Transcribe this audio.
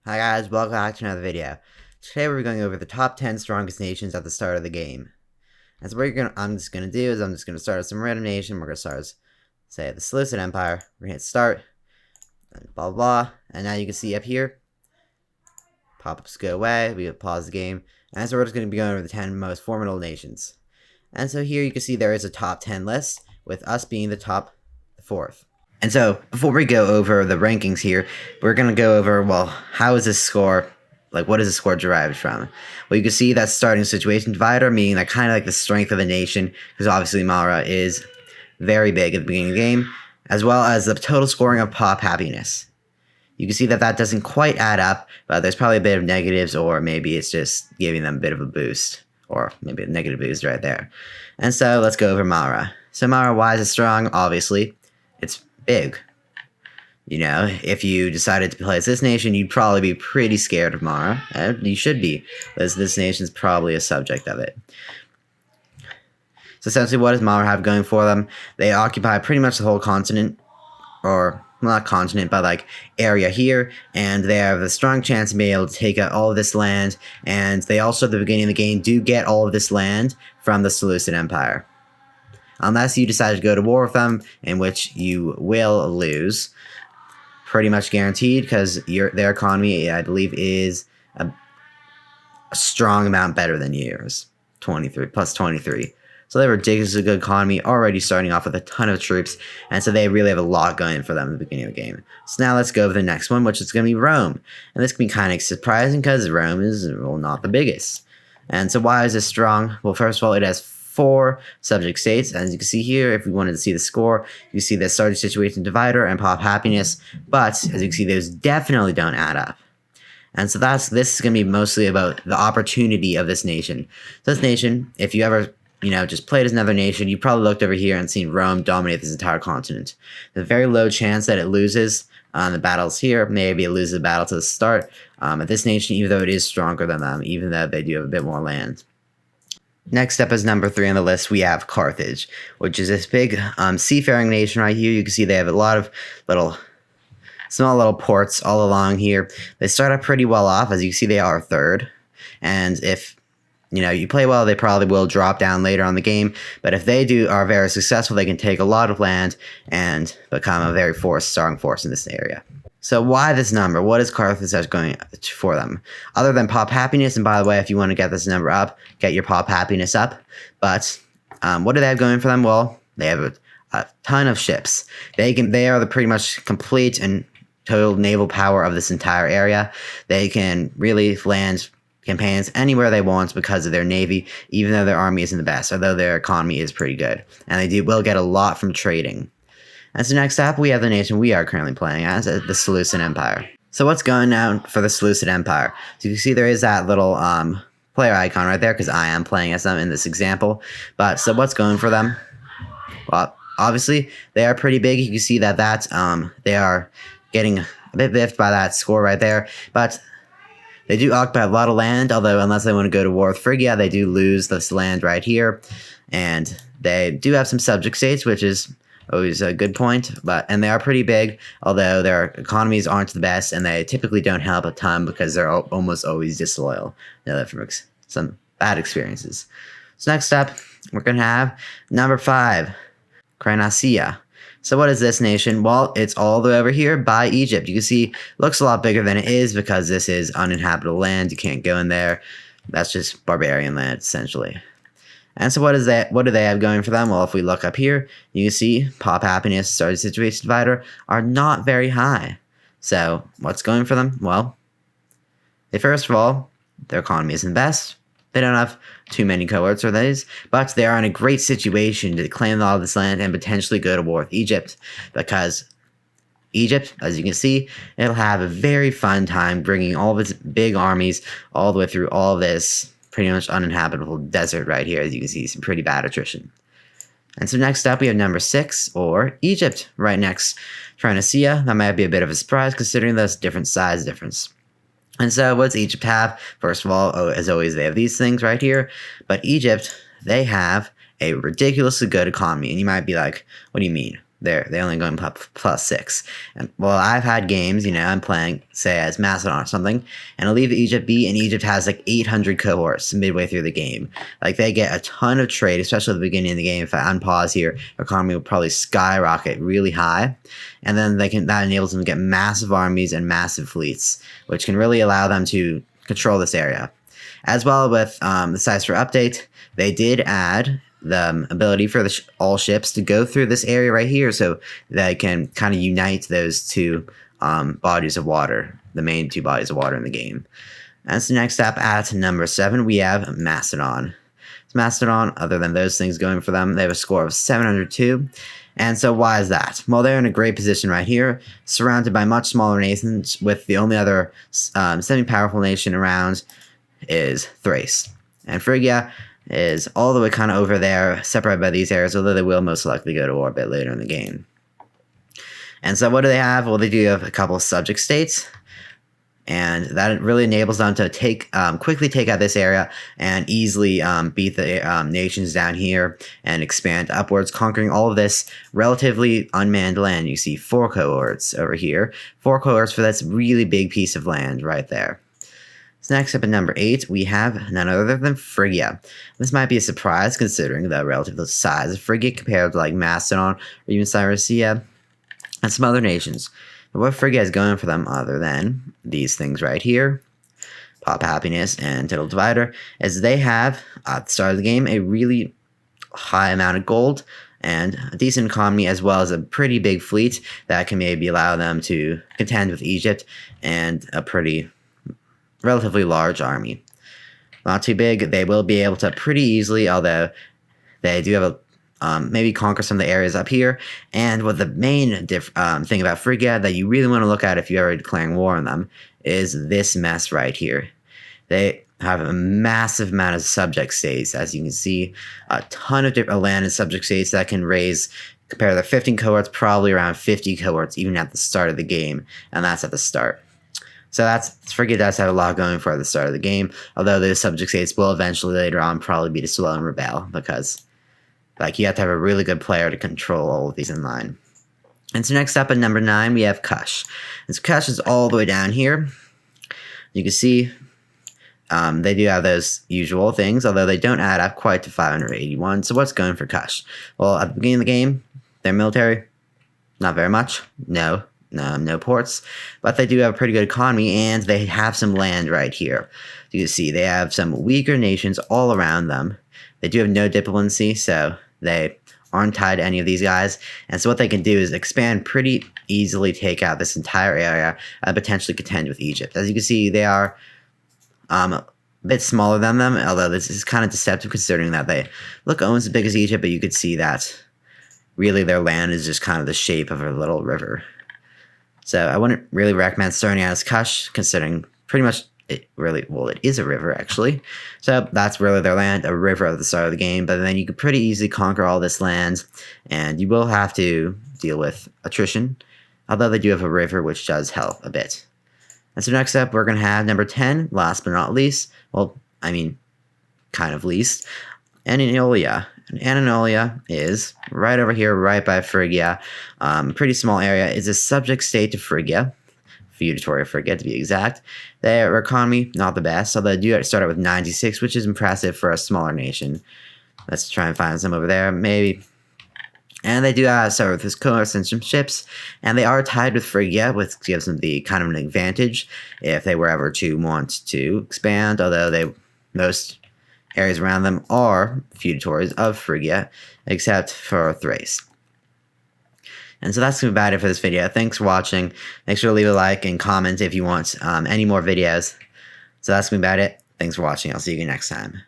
Hi guys, welcome back to another video. Today we're going over the top 10 strongest nations at the start of the game. And so what I'm just going to do is I'm just going to start with some random nation. We're going to start as, say, the Seleucid Empire. We're going to hit start, and blah blah blah. And now you can see up here, pop-ups go away, we pause the game. And so we're just going to be going over the 10 most formidable nations. And so here you can see there is a top 10 list, with us being the fourth. And so, before we go over the rankings here, we're going to go over, well, how is this score, like, what is the score derived from? Well, you can see that starting situation divider, meaning that kind of like the strength of the nation, because obviously Mara is very big at the beginning of the game, as well as the total scoring of pop happiness. You can see that that doesn't quite add up, but there's probably a bit of negatives, or maybe it's just giving them a bit of a boost, or maybe a negative boost right there. And so, let's go over Mara. So Mara, why is it strong? Obviously, it's big. You know, if you decided to play as this nation, you'd probably be pretty scared of Mara. You should be, because this nation's probably a subject of it. So essentially, what does Mara have going for them? They occupy pretty much the whole continent, or well, not continent, but like area here, and they have a strong chance of being able to take out all of this land, and they also, at the beginning of the game, do get all of this land from the Seleucid Empire. Unless you decide to go to war with them, in which you will lose. Pretty much guaranteed, because their economy, I believe, is a strong amount better than yours. 23, plus 23. So they have a ridiculously good economy, already starting off with a ton of troops, and so they really have a lot going for them at the beginning of the game. So now let's go over the next one, which is going to be Rome. And this can be kind of surprising, because Rome is, well, not the biggest. And so why is this strong? Well, first of all, it has 4 subject states. As you can see here, if we wanted to see the score, you see the starting situation divider and pop happiness, but as you can see, those definitely don't add up. And so this is going to be mostly about the opportunity of this nation. So this nation, if you ever, just played as another nation, you probably looked over here and seen Rome dominate this entire continent. There's a very low chance that it loses the battles here. Maybe it loses the battle to the start. At this nation, even though it is stronger than them, even though they do have a bit more land. Next up, as number 3 on the list, we have Carthage, which is this big seafaring nation right here. You can see they have a lot of small little ports all along here. They start up pretty well off. As you can see, they are third. And if you play well, they probably will drop down later on the game. But if they are very successful, they can take a lot of land and become a very strong force in this area. So why this number? What is Carthage going for them? Other than pop happiness, and by the way, if you want to get this number up, get your pop happiness up. But what do they have going for them? Well, they have a ton of ships. They are the pretty much complete and total naval power of this entire area. They can really land campaigns anywhere they want because of their navy, even though their army isn't the best, although their economy is pretty good. And they will get a lot from trading. And so next up, we have the nation we are currently playing as, the Seleucid Empire. So what's going on for the Seleucid Empire? So you can see there is that little player icon right there, because I am playing as them in this example. But so what's going for them? Well, obviously, they are pretty big. You can see that they are getting a bit biffed by that score right there. But they do occupy a lot of land, although unless they want to go to war with Phrygia, they do lose this land right here. And they do have some subject states, which is always a good point, and they are pretty big, although their economies aren't the best, and they typically don't help a ton because they're almost always disloyal. You know that from some bad experiences. So next up, we're going to have number 5, Cranacia. So what is this nation? Well, it's all the way over here by Egypt. You can see it looks a lot bigger than it is because this is uninhabitable land. You can't go in there. That's just barbarian land, essentially. And so what do they have going for them? Well, if we look up here, you can see pop happiness, starting situation divider are not very high. So what's going for them? Well, first of all, their economy isn't the best. They don't have too many cohorts or these, but they are in a great situation to claim all of this land and potentially go to war with Egypt, because Egypt, as you can see, it'll have a very fun time bringing all of its big armies all the way through all of this pretty much uninhabitable desert right here. As you can see, some pretty bad attrition. And so next up, we have number 6, or Egypt, right next Trinacia. That might be a bit of a surprise considering this different size difference. And so what does Egypt have? First of all, as always, they have these things right here. But Egypt, they have a ridiculously good economy. And you might be like, what do you mean? They only going +6. And well, I've had games, I'm playing, say, as Macedon or something, and I'll leave Egypt be, and Egypt has like 800 cohorts midway through the game. Like, they get a ton of trade, especially at the beginning of the game. If I unpause here, economy will probably skyrocket really high, and then that enables them to get massive armies and massive fleets, which can really allow them to control this area. As well with the size for update, they did add the ability for all ships to go through this area right here, so they can kind of unite those two bodies of water, the main two bodies of water in the game. As the next step, at number 7, we have Macedon. So Macedon, other than those things going for them, they have a score of 702. And so why is that? Well, they're in a great position right here, surrounded by much smaller nations, with the only other semi-powerful nation around is Thrace. And Phrygia is all the way kind of over there, separated by these areas, although they will most likely go to war a bit later in the game. And so what do they have? Well, they do have a couple of subject states, and that really enables them to quickly take out this area and easily beat the nations down here and expand upwards, conquering all of this relatively unmanned land. You see 4 cohorts over here, 4 cohorts for this really big piece of land right there. So next up at number 8, we have none other than Phrygia. This might be a surprise considering the relative size of Phrygia compared to like Macedon or even Cyrenia and some other nations. But what Phrygia is going for them, other than these things right here, Pop Happiness and Tittle Divider, is they have, at the start of the game, a really high amount of gold and a decent economy, as well as a pretty big fleet that can maybe allow them to contend with Egypt and a pretty relatively large army. Not too big. They will be able to pretty easily, although they do have a maybe conquer some of the areas up here. And what the main thing about Phrygia that you really want to look at if you're ever declaring war on them is this mess right here. They have a massive amount of subject states, as you can see, a ton of different land and subject states that can raise, compare the 15 cohorts, probably around 50 cohorts even at the start of the game, and that's at the start. So Phrygia does have a lot going for at the start of the game, although those subject states will eventually later on probably be slow and rebel, because you have to have a really good player to control all of these in line. And so next up at number 9, we have Kush. And so Kush is all the way down here. You can see they do have those usual things, although they don't add up quite to 581. So what's going for Kush? Well, at the beginning of the game, their military, not very much. No ports, but they do have a pretty good economy, and they have some land right here. You can see they have some weaker nations all around them. They do have no diplomacy, so they aren't tied to any of these guys, and so what they can do is expand pretty easily, take out this entire area, and potentially contend with Egypt. As you can see, they are a bit smaller than them, although this is kind of deceptive considering that they look almost as big as Egypt, but you could see that really their land is just kind of the shape of a little river. So I wouldn't really recommend starting out as Kush, considering pretty much it is a river, actually. So that's really their land, a river at the start of the game, but then you could pretty easily conquer all this land, and you will have to deal with attrition, although they do have a river, which does help a bit. And so next up, we're going to have number 10, last but not least, well, I mean, kind of least, Anatolia. And Anatolia is right over here, right by Phrygia. Pretty small area. It's a subject state to Phrygia, feudatory Phrygia to be exact. Their economy, not the best, although they do start out with 96, which is impressive for a smaller nation. Let's try and find some over there, maybe. And they do start with this cohorts and some ships, and they are tied with Phrygia, which gives them the kind of an advantage if they were ever to want to expand, although most areas around them are feudatories of Phrygia, except for Thrace. And so that's about it for this video. Thanks for watching. Make sure to leave a like and comment if you want any more videos. So that's about it. Thanks for watching. I'll see you next time.